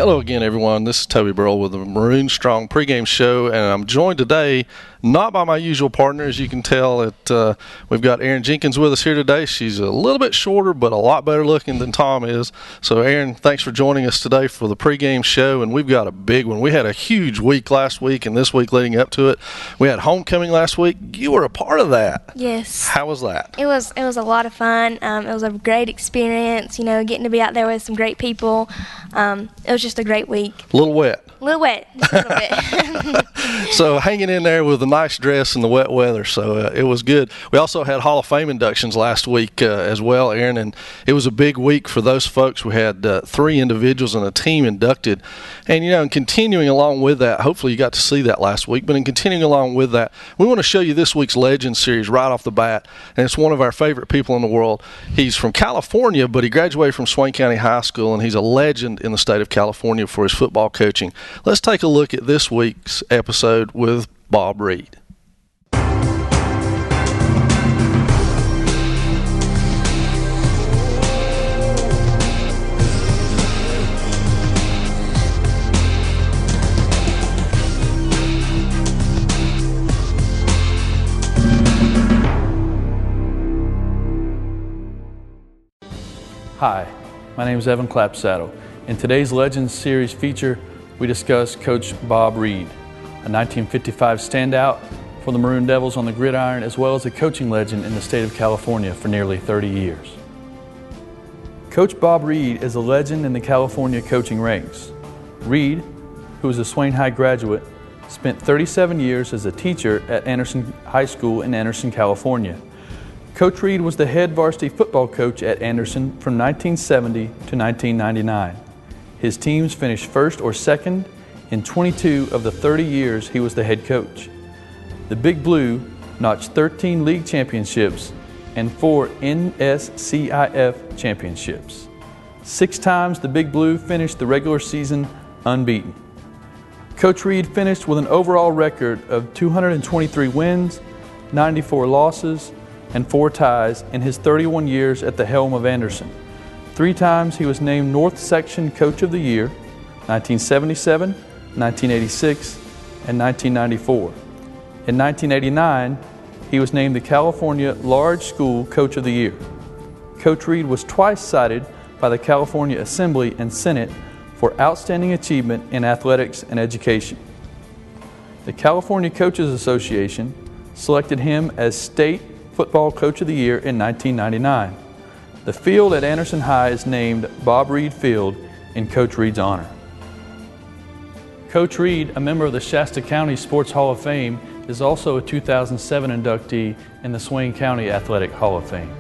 Hello again, everyone. This is Toby Burrell with the Maroon Strong Pregame Show, and I'm joined today not by my usual partner. As you can tell, we've got Erin Jenkins with us here today. She's a little bit shorter, but a lot better looking than Tom is. So, Erin, thanks for joining us today for the pregame show, and we've got a big one. We had a huge week last week, and this week leading up to it, we had homecoming last week. You were a part of that. Yes. How was that? It was a lot of fun. It was a great experience, getting to be out there with some great people. It was just a great week. A little wet. A little wet, just a little bit. So hanging in there with a nice dress in the wet weather, so it was good. We also had Hall of Fame inductions last week as well, Erin, and it was a big week for those folks. We had 3 individuals and a team inducted, and and continuing along with that, hopefully you got to see that last week, but in continuing along with that, we want to show you this week's Legends Series right off the bat, and it's one of our favorite people in the world. He's from California, but he graduated from Swain County High School, and he's a legend in the state of California for his football coaching. Let's take a look at this week's episode with Bob Reed. Hi, my name is Evan Clapsaddle. In today's Legends Series feature, we discuss Coach Bob Reed, a 1955 standout for the Maroon Devils on the gridiron, as well as a coaching legend in the state of California for nearly 30 years. Coach Bob Reed is a legend in the California coaching ranks. Reed, who is a Swain High graduate, spent 37 years as a teacher at Anderson High School in Anderson, California. Coach Reed was the head varsity football coach at Anderson from 1970 to 1999. His teams finished first or second in 22 of the 30 years he was the head coach. The Big Blue notched 13 league championships and 4 NSCIF championships. 6 times the Big Blue finished the regular season unbeaten. Coach Reed finished with an overall record of 223 wins, 94 losses, and 4 ties in his 31 years at the helm of Anderson. 3 times he was named North Section Coach of the Year, 1977, 1986, and 1994. In 1989, he was named the California Large School Coach of the Year. Coach Reed was twice cited by the California Assembly and Senate for outstanding achievement in athletics and education. The California Coaches Association selected him as State Football Coach of the Year in 1999. The field at Anderson High is named Bob Reed Field in Coach Reed's honor. Coach Reed, a member of the Shasta County Sports Hall of Fame, is also a 2007 inductee in the Swain County Athletic Hall of Fame.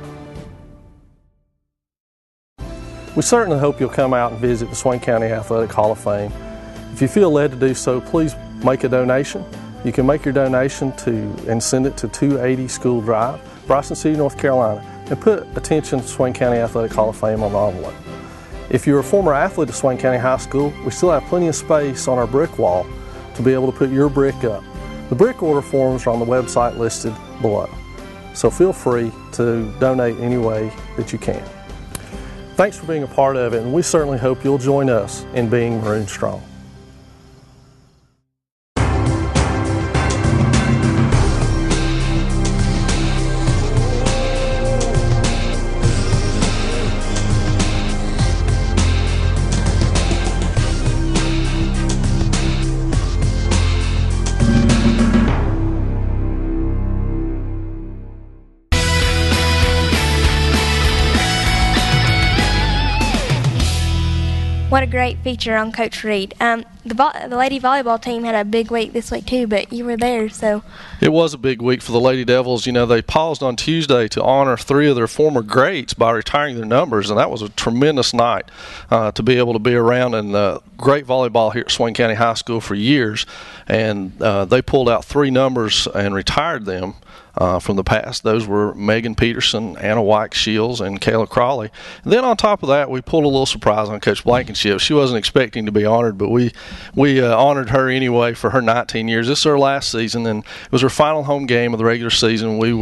We certainly hope you'll come out and visit the Swain County Athletic Hall of Fame. If you feel led to do so, please make a donation. You can make your donation and send it to 280 School Drive, Bryson City, North Carolina, and put attention to Swain County Athletic Hall of Fame on the envelope. If you're a former athlete at Swain County High School, we still have plenty of space on our brick wall to be able to put your brick up. The brick order forms are on the website listed below, so feel free to donate any way that you can. Thanks for being a part of it, and we certainly hope you'll join us in being Maroon Strong. What a great feature on Coach Reed. The lady volleyball team had a big week this week too, but you were there, so. It was a big week for the Lady Devils. They paused on Tuesday to honor 3 of their former greats by retiring their numbers, and that was a tremendous night to be able to be around. And great volleyball here at Swain County High School for years, and they pulled out 3 numbers and retired them. From the past. Those were Megan Peterson, Anna White Shields, and Kayla Crawley. And then on top of that, we pulled a little surprise on Coach Blankenship. She wasn't expecting to be honored, but we we honored her anyway for her 19 years. This is her last season, and it was her final home game of the regular season. We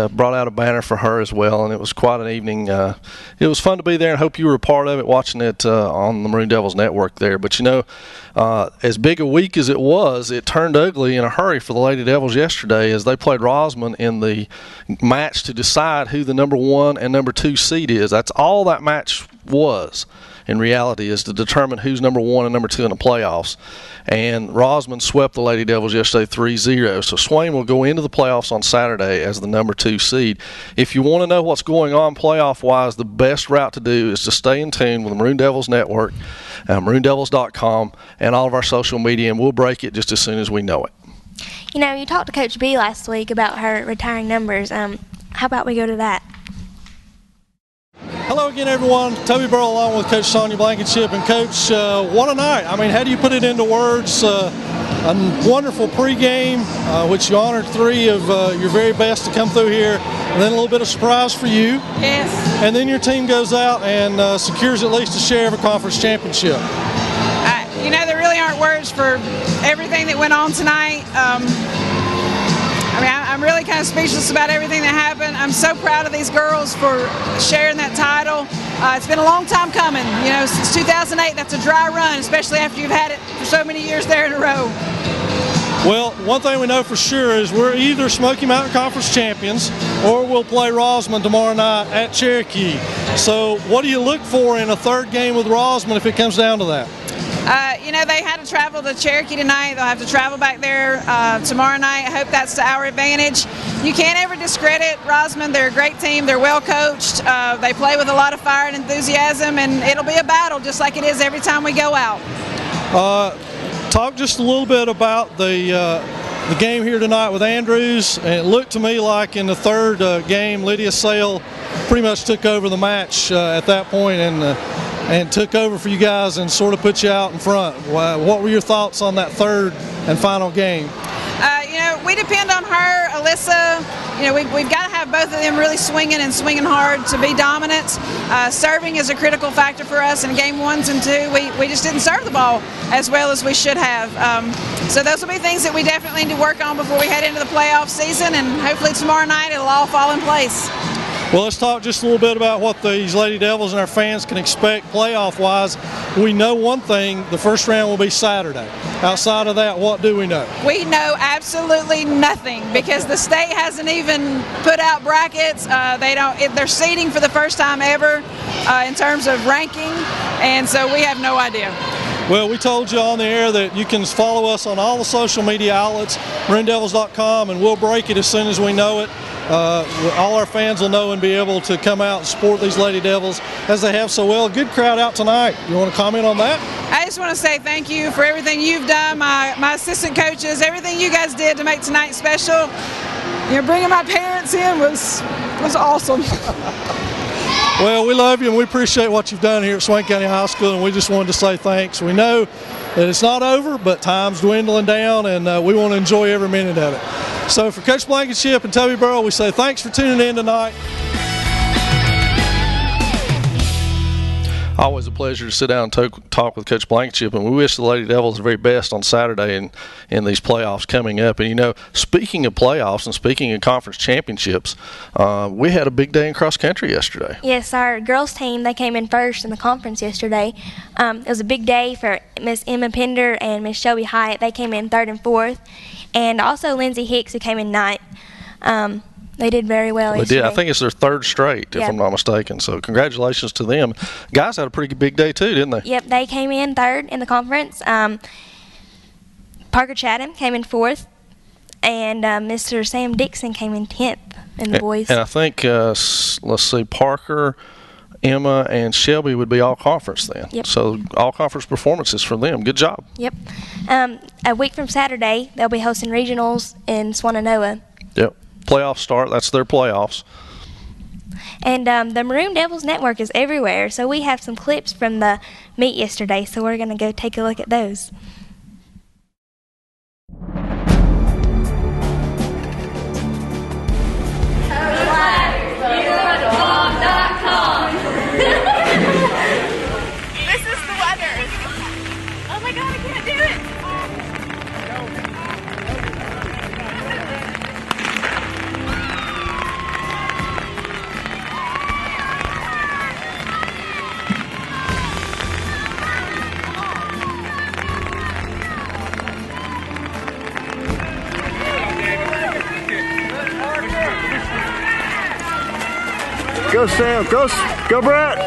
brought out a banner for her as well, and it was quite an evening. It was fun to be there, and hope you were a part of it, watching it on the Maroon Devils Network there. But as big a week as it was, it turned ugly in a hurry for the Lady Devils yesterday as they played Rosman in the match to decide who the number 1 and number 2 seed is. That's all that match was in reality, is to determine who's number 1 and number 2 in the playoffs. And Rosman swept the Lady Devils yesterday 3-0. So Swain will go into the playoffs on Saturday as the number 2 seed. If you want to know what's going on playoff-wise, the best route to do is to stay in tune with the Maroon Devils Network, maroondevils.com, and all of our social media, and we'll break it just as soon as we know it. You talked to Coach B last week about her retiring numbers. How about we go to that? Hello again, everyone. Toby Burrow along with Coach Sonia Blankenship. And Coach, what a night. I mean, how do you put it into words? A wonderful pregame, which you honored 3 of your very best to come through here. And then a little bit of surprise for you. Yes. And then your team goes out and secures at least a share of a conference championship. There really aren't words for everything that went on tonight. I'm really kind of speechless about everything that happened. I'm so proud of these girls for sharing that title. It's been a long time coming. Since 2008, that's a dry run, especially after you've had it for so many years there in a row. Well, one thing we know for sure is we're either Smoky Mountain Conference champions or we'll play Rosman tomorrow night at Cherokee. So what do you look for in a third game with Rosman if it comes down to that? They had to travel to Cherokee tonight. They'll have to travel back there tomorrow night. I hope that's to our advantage. You can't ever discredit Rosman. They're a great team. They're well coached. They play with a lot of fire and enthusiasm, and it'll be a battle just like it is every time we go out. Talk just a little bit about the game here tonight with Andrews. And it looked to me like in the third game, Lydia Sale pretty much took over the match at that point and took over for you guys and sort of put you out in front. What were your thoughts on that third and final game? We depend on her, Alyssa. We've got to have both of them really swinging and swinging hard to be dominant. Serving is a critical factor for us in game 1s and 2. We just didn't serve the ball as well as we should have. So those will be things that we definitely need to work on before we head into the playoff season, and hopefully tomorrow night it'll all fall in place. Well, let's talk just a little bit about what these Lady Devils and our fans can expect playoff-wise. We know one thing, the first round will be Saturday. Outside of that, what do we know? We know absolutely nothing because the state hasn't even put out brackets. They're seeding for the first time ever in terms of ranking, and so we have no idea. Well, we told you on the air that you can follow us on all the social media outlets, maroondevils.com, and we'll break it as soon as we know it. All our fans will know and be able to come out and support these Lady Devils as they have so well. Good crowd out tonight. You want to comment on that? I just want to say thank you for everything you've done, my assistant coaches, everything you guys did to make tonight special. Bringing my parents in was awesome. Well, we love you and we appreciate what you've done here at Swain County High School, and we just wanted to say thanks. We know that it's not over, but time's dwindling down, and we want to enjoy every minute of it. So for Coach Blankenship and Toby Burrow, we say thanks for tuning in tonight. Always a pleasure to sit down and talk with Coach Blankenship, and we wish the Lady Devils the very best on Saturday in these playoffs coming up. And, speaking of playoffs and speaking of conference championships, we had a big day in cross country yesterday. Yes, our girls team, they came in first in the conference yesterday. It was a big day for Miss Emma Pender and Miss Shelby Hyatt. They came in 3rd and 4th. And also Lindsay Hicks, who came in 9th. They did very well yesterday. They did. I think it's their 3rd straight, if I'm not mistaken. So congratulations to them. Guys had a pretty big day too, didn't they? Yep, they came in 3rd in the conference. Parker Chatham came in 4th, and Mr. Sam Dixon came in 10th in the boys. And I think, let's see, Parker, Emma, and Shelby would be all conference then. Yep. So all conference performances for them. Good job. Yep. A week from Saturday, they'll be hosting regionals in Swannanoa. Yep. Playoffs start. That's their playoffs. And the Maroon Devils Network is everywhere, so we have some clips from the meet yesterday, so we're going to go take a look at those. This is the weather. Oh my God. Go, Sam. Go, Brett.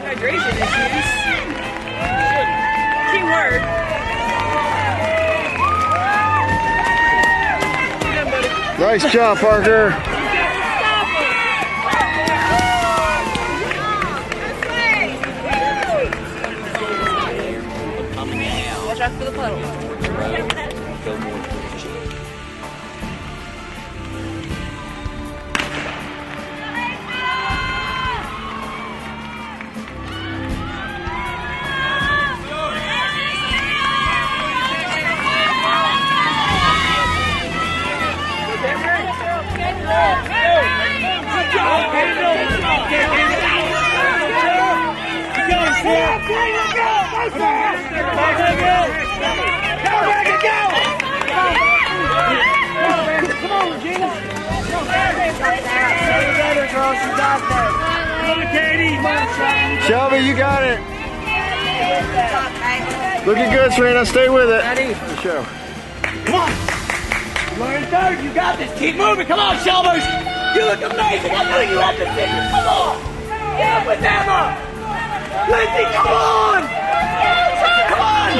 Hydration issues. Keyword. Nice job, Parker. Watch out for the puddle. Shelby, you got it. Looking good, Serena. Stay with it. The show. Come on. You're in third. You got this. Keep moving. Come on, Shelby. You look amazing. I know you have the figure. Come on. Get up with Emma. Lindsay, come on. Come on.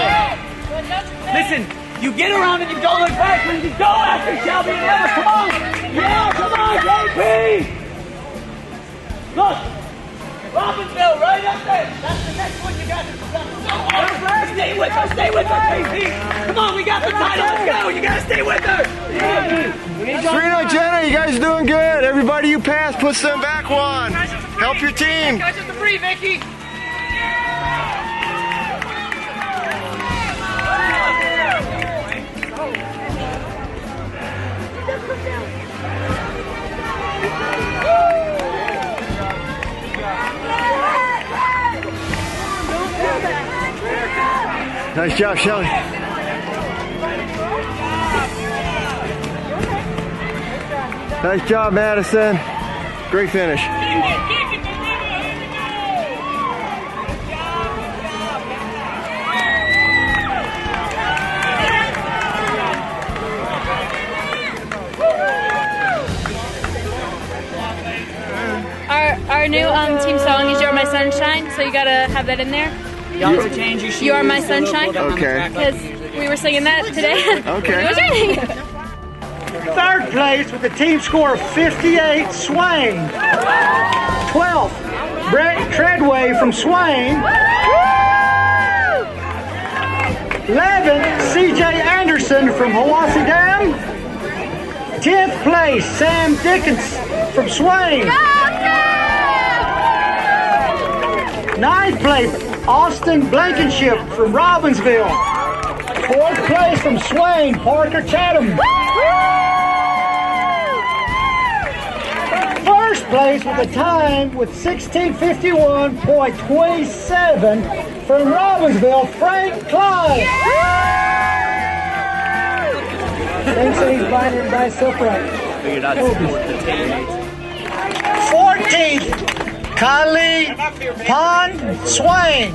Listen, you get around and you don't look back. Lindsay, go after Shelby and Emma. Come on. Yeah, come on, JP. Look. Robbinsville, right up there. That's the next one you got to stay with her, JP. Come on, we got the title. Let's go. You got to stay with her. Serena and Jenna, you guys are doing good. Everybody you pass puts them back one. Help your team. Catch us the free, Vicky. Nice job, Shelly. Nice job, Madison. Great finish. Our new team song is "You're My Sunshine," so you gotta have that in there. You are my sunshine. Okay. Because we were singing that today. Okay. It was raining. Third place with a team score of 58, Swain. 12th, Brett Treadway from Swain. 11th, CJ Anderson from Hiwassee Dam. 10th place, Sam Dickens from Swain. 9th place, Austin Blankenship from Robbinsville. 4th place from Swain, Parker Chatham. First place with a time with 16:51.27 from Robbinsville, Frank Clyde. Thanks that he's binding by himself right. 14th, Kylie Pond Swain.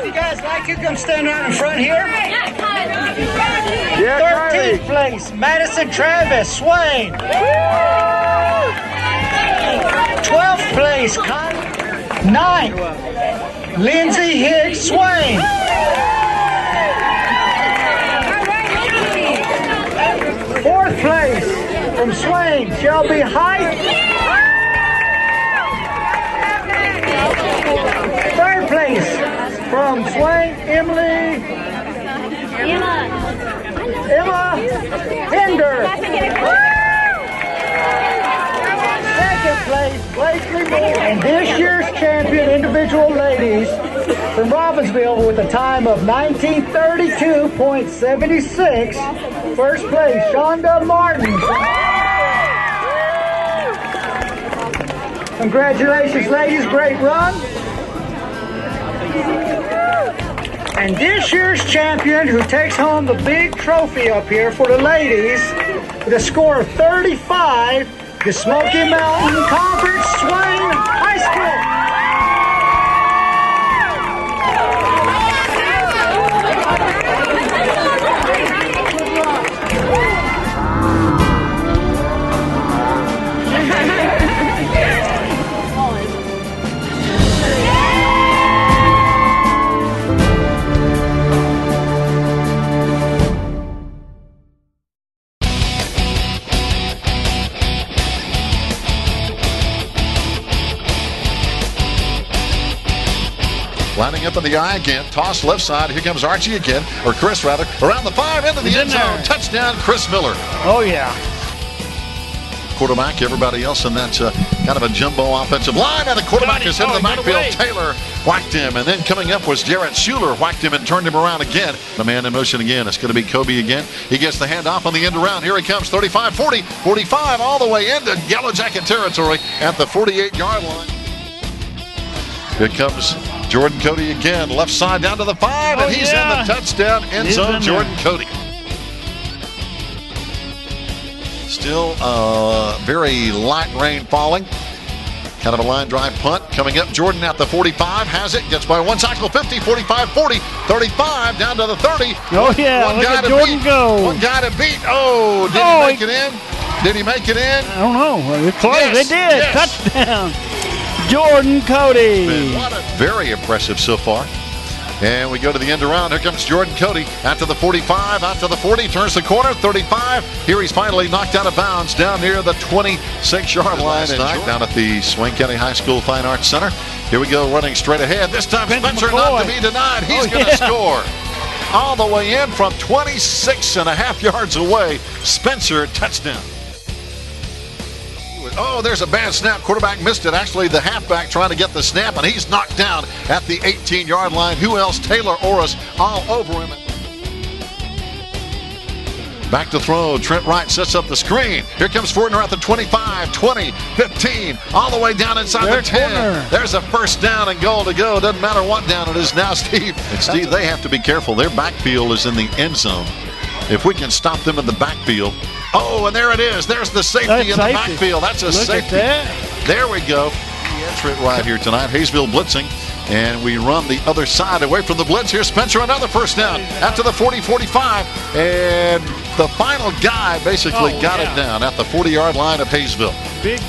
You guys like you come stand out in front here? Yeah, 13th place, Madison Travis Swain. 12th place, 9th, Lindsay Hicks Swain. 4th place from Swain, Shelby Height. 3rd place from Swain, Emma Hinder. 2nd place, Blakely Moore. And this year's champion individual ladies from Robbinsville with a time of 1932.76. First place, Shonda Martin. Congratulations, ladies. Great run. And this year's champion who takes home the big trophy up here for the ladies with a score of 35, the Smoky Mountain Conference Swain High School. up in the eye again. Toss left side. Here comes Archie again, or Chris rather. Around the 5, into the end zone. Touchdown, Chris Miller. Oh, yeah. Quarterback, everybody else in that kind of a jumbo offensive line, and the quarterback is in the backfield. Taylor whacked him, and then coming up was Jarrett Schuler, whacked him and turned him around again. The man in motion again. It's going to be Kobe again. He gets the handoff on the end around. Here he comes, 35, 40, 45, all the way into Yellow Jacket territory at the 48-yard line. Here comes Jordan Cody again, left side down to the 5, and he's in the touchdown end zone. Jordan Cody. Still very light rain falling. Kind of a line drive punt coming up. Jordan at the 45 has it. Gets by one tackle. 50, 45, 40, 35 down to the 30. Oh yeah, one look guy at to Jordan beat. go. One guy to beat. Oh, did he make it in? Did he make it in? I don't know. They're close. Yes, They did. yes. Touchdown. Jordan Cody. Very impressive so far. And we go to the end around. Here comes Jordan Cody out to the 45, out to the 40, turns the corner, 35. Here he's finally knocked out of bounds down near the 26-yard line. And down at the Swain County High School Fine Arts Center. Here we go, running straight ahead. This time Spencer not to be denied. He's going to score. All the way in from 26.5 yards away. Spencer, touchdown. Oh, there's a bad snap. Quarterback missed it. Actually, the halfback trying to get the snap, and he's knocked down at the 18-yard line. Who else? Taylor Orris all over him. Back to throw. Trent Wright sets up the screen. Here comes Fortner at the 25, 20, 15, all the way down inside the 10. There's a first down and goal to go. Doesn't matter what down it is now, Steve. And Steve, they have to be careful. Their backfield is in the end zone. If we can stop them in the backfield. Oh, and there it is. There's the safety in the backfield. That's a safety. There we go. Trent right here tonight. Hayesville blitzing. And we run the other side away from the blitz. Here's Spencer, another first down after the 40-45. And the final guy basically got it down at the 40-yard line of Hayesville. Big.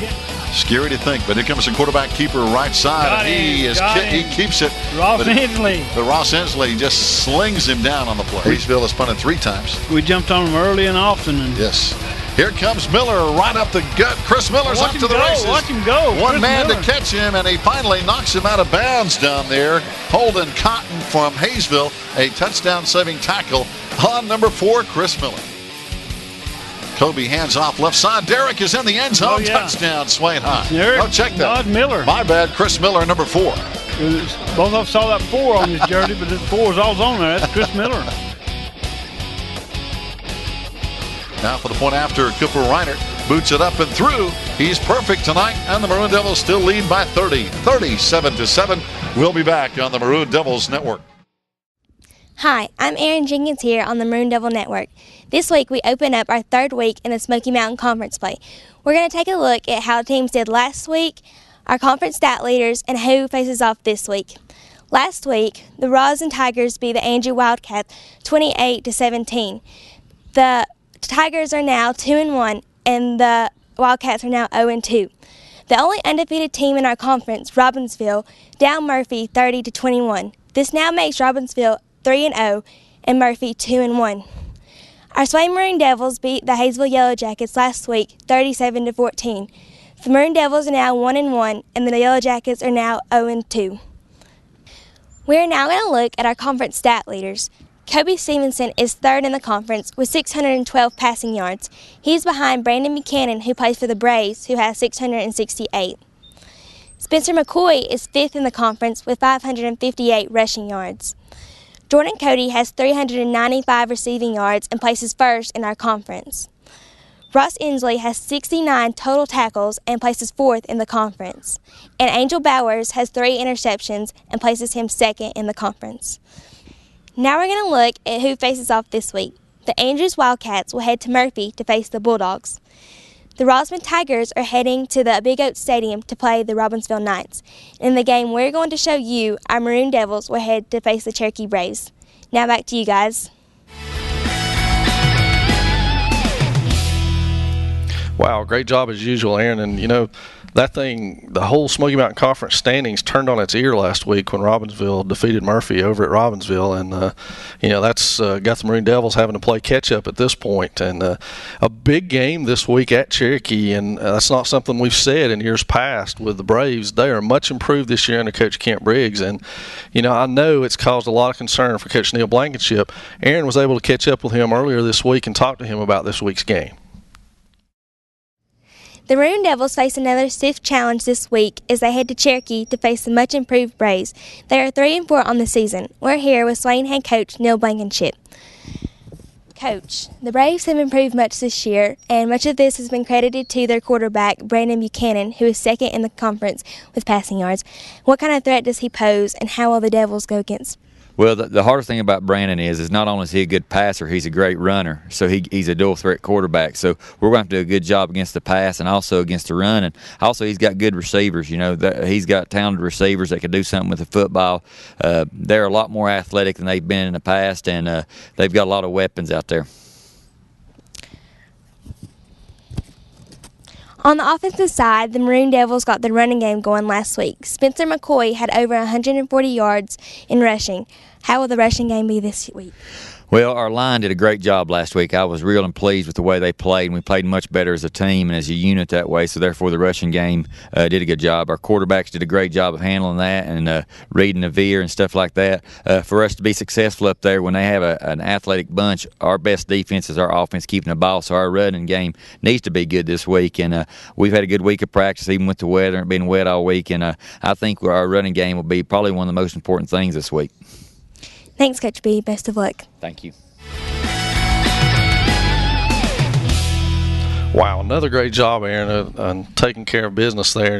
Scary to think, but here comes the quarterback keeper right side. He keeps it. Ross Hensley. But Ross Hensley just slings him down on the play. Hayesville has punted 3 times. We jumped on him early and often. Yes. Here comes Miller right up the gut. Chris Miller's up to the races. Watch him go. One man to catch him, and he finally knocks him out of bounds down there. Holden Cotton from Hayesville, a touchdown-saving tackle on number 4, Chris Miller. Kobe hands off left side. Derek is in the end zone. Touchdown, Swain High. Oh, check that. Miller. My bad. Chris Miller, number 4. Both of us saw that 4 on his jersey, but the 4 is all on there. That's Chris Miller. Now for the point after, Cooper Reiner boots it up and through. He's perfect tonight, and the Maroon Devils still lead by 30, 37-7. We'll be back on the Maroon Devils Network. Hi, I'm Erin Jenkins here on the Maroon Devil Network. This week we open up our 3rd week in the Smoky Mountain Conference play. We're going to take a look at how teams did last week, our conference stat leaders, and who faces off this week. Last week, the Rosin Tigers beat the Andrew Wildcats 28-17. The Tigers are now 2-1, and the Wildcats are now 0-2. The only undefeated team in our conference, Robbinsville, down Murphy 30-21. This now makes Robbinsville 3-0 and Murphy 2-1. Our Swain Maroon Devils beat the Hayesville Yellow Jackets last week 37-14. The Maroon Devils are now 1-1 and the Yellow Jackets are now 0-2. We are now going to look at our conference stat leaders. Kobe Stevenson is 3rd in the conference with 612 passing yards. He's behind Brandon Buchanan, who plays for the Braves, who has 668. Spencer McCoy is 5th in the conference with 558 rushing yards. Jordan Cody has 395 receiving yards and places 1st in our conference. Ross Inslee has 69 total tackles and places 4th in the conference. And Angel Bowers has 3 interceptions and places him 2nd in the conference. Now we're going to look at who faces off this week. The Andrews Wildcats will head to Murphy to face the Bulldogs. The Rosman Tigers are heading to the Big Oak Stadium to play the Robbinsville Knights. In the game we're going to show you, our Maroon Devils will head to face the Cherokee Braves. Now back to you guys. Wow, great job as usual, Aaron. And, you know, that thing, the whole Smoky Mountain Conference standings turned on its ear last week when Robbinsville defeated Murphy over at Robbinsville, and that's got the Maroon Devils having to play catch up at this point. And a big game this week at Cherokee, and that's not something we've said in years past with the Braves. They are much improved this year under Coach Kent Briggs, and I know it's caused a lot of concern for Coach Neil Blankenship. Aaron was able to catch up with him earlier this week and talk to him about this week's game. The Maroon Devils face another stiff challenge this week as they head to Cherokee to face the much-improved Braves. They are 3-4 on the season. We're here with Swain head coach Neil Blankenship. Coach, the Braves have improved much this year, and much of this has been credited to their quarterback, Brandon Buchanan, who is second in the conference with passing yards. What kind of threat does he pose, and how will the Devils go against? Well, the hardest thing about Brandon is not only is he a good passer, he's a great runner. So he's a dual-threat quarterback. So we're going to have to do a good job against the pass and also against the run. And also he's got good receivers. He's got talented receivers that can do something with the football. They're a lot more athletic than they've been in the past, and they've got a lot of weapons out there. On the offensive side, the Maroon Devils got the running game going last week. Spencer McCoy had over 140 yards in rushing. How will the rushing game be this week? Well, our line did a great job last week. I was real pleased with the way they played, and we played much better as a team and as a unit that way, so therefore the rushing game did a good job. Our quarterbacks did a great job of handling that and reading the veer and stuff like that. For us to be successful up there when they have an athletic bunch, our best defense is our offense keeping the ball, so our running game needs to be good this week. And we've had a good week of practice, even with the weather and being wet all week, and I think our running game will be probably one of the most important things this week. Thanks, Coach B. Best of luck. Thank you. Wow, another great job, Aaron, on taking care of business there.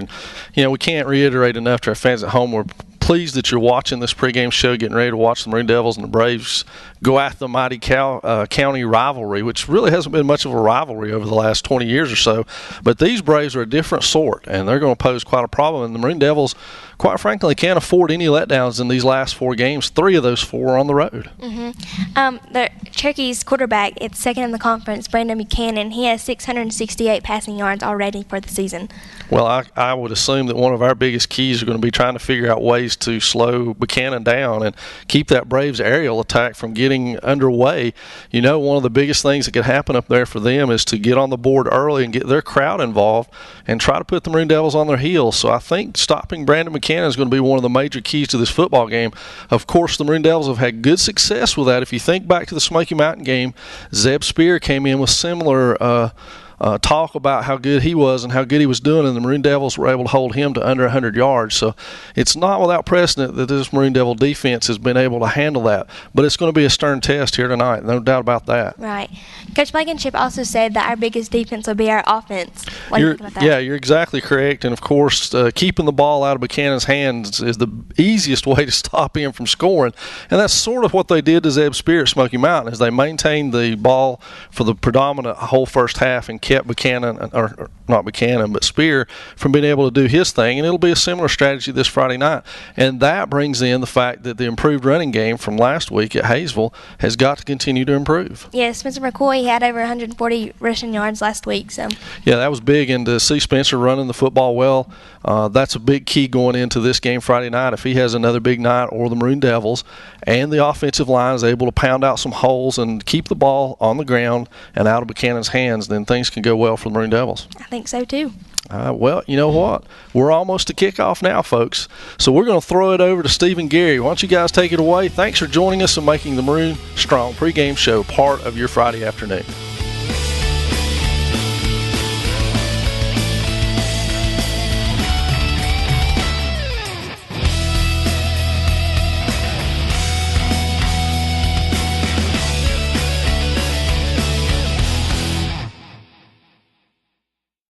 And, we can't reiterate enough to our fans at home. We're pleased that you're watching this pregame show, getting ready to watch the Maroon Devils and the Braves go after the mighty county rivalry, which really hasn't been much of a rivalry over the last 20 years or so. But these Braves are a different sort, and they're going to pose quite a problem. And the Maroon Devils, quite frankly, can't afford any letdowns in these last 4 games. 3 of those 4 are on the road. The Cherokee's quarterback, it's second in the conference, Brandon Buchanan. He has 668 passing yards already for the season. Well, I would assume that one of our biggest keys are going to be trying to figure out ways to slow Buchanan down and keep that Braves aerial attack from getting underway. One of the biggest things that could happen up there for them is to get on the board early and get their crowd involved and try to put the Maroon Devils on their heels. So I think stopping Brandon Buchanan is going to be one of the major keys to this football game. Of course, the Maroon Devils have had good success with that. If you think back to the Smoky Mountain game, Zeb Spear came in with similar talk about how good he was and how good he was doing, and the Maroon Devils were able to hold him to under 100 yards. So it's not without precedent that this Maroon Devil defense has been able to handle that. But it's going to be a stern test here tonight, no doubt about that. Right. Coach Blankenship also said that our biggest defense will be our offense. What do you think about that? Yeah, you're exactly correct. And, of course, keeping the ball out of Buchanan's hands is the easiest way to stop him from scoring. And that's sort of what they did to Zeb Spear at Smoky Mountain, is they maintained the ball for the predominant whole first half and kept Buchanan, or not Buchanan, but Spear from being able to do his thing. And it'll be a similar strategy this Friday night. And that brings in the fact that the improved running game from last week at Hayesville has got to continue to improve. Yeah, Spencer McCoy had over 140 rushing yards last week. So yeah, that was big. And to see Spencer running the football well, that's a big key going into this game Friday night. If he has another big night, or the Maroon Devils and the offensive line is able to pound out some holes and keep the ball on the ground and out of Buchanan's hands, then things can go well for the Maroon Devils. I think so too. Well, you know what? We're almost to kickoff now, folks. So we're going to throw it over to Steve and Gary. Why don't you guys take it away? Thanks for joining us and making the Maroon Strong Pregame Show part of your Friday afternoon.